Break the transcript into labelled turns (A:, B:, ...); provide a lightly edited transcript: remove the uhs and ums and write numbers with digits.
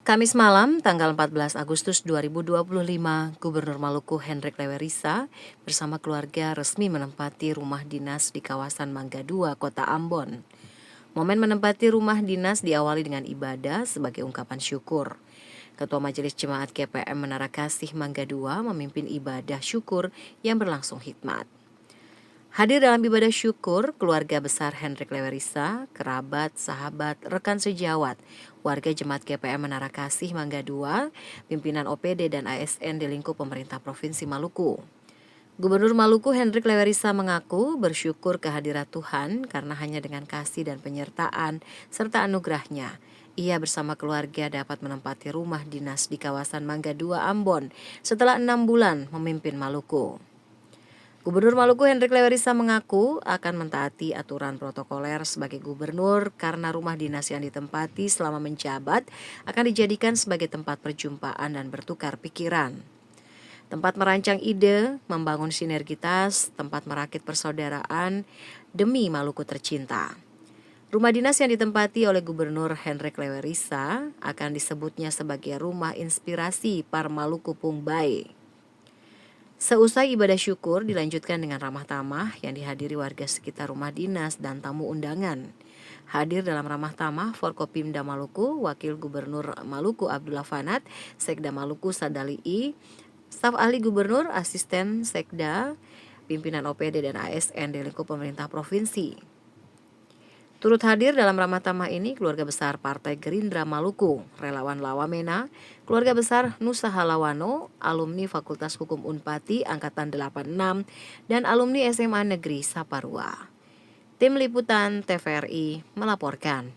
A: Kamis malam, tanggal 14 Agustus 2025, Gubernur Maluku Hendrik Lewerisa bersama keluarga resmi menempati rumah dinas di kawasan Mangga II, Kota Ambon. Momen menempati rumah dinas diawali dengan ibadah sebagai ungkapan syukur. Ketua Majelis Jemaat GPM Menara Kasih Mangga II memimpin ibadah syukur yang berlangsung hikmat. Hadir dalam ibadah syukur, keluarga besar Hendrik Lewerisa, kerabat, sahabat, rekan sejawat, warga Jemaat GPM Menara Kasih Mangga II, pimpinan OPD dan ASN di lingkup pemerintah Provinsi Maluku. Gubernur Maluku Hendrik Lewerisa mengaku bersyukur kehadirat Tuhan karena hanya dengan kasih dan penyertaan serta anugerahnya, ia bersama keluarga dapat menempati rumah dinas di kawasan Mangga II Ambon setelah 6 bulan memimpin Maluku. Gubernur Maluku Hendrik Lewerisa mengaku akan mentaati aturan protokoler sebagai gubernur karena rumah dinas yang ditempati selama menjabat akan dijadikan sebagai tempat perjumpaan dan bertukar pikiran. Tempat merancang ide, membangun sinergitas, tempat merakit persaudaraan demi Maluku tercinta. Rumah dinas yang ditempati oleh Gubernur Hendrik Lewerisa akan disebutnya sebagai rumah inspirasi Par Maluku Pungbai. Seusai ibadah syukur dilanjutkan dengan ramah tamah yang dihadiri warga sekitar rumah dinas dan tamu undangan. Hadir dalam ramah tamah Forkopimda Maluku, Wakil Gubernur Maluku Abdullah Fanat, Sekda Maluku Sadali I, staf ahli gubernur, asisten sekda, pimpinan OPD dan ASN di lingkup pemerintah provinsi. Turut hadir dalam ramah tamah ini keluarga besar Partai Gerindra Maluku, relawan Lawamena, keluarga besar Nusa Halawano, alumni Fakultas Hukum Unpati Angkatan 86, dan alumni SMA Negeri Saparua. Tim Liputan TVRI melaporkan.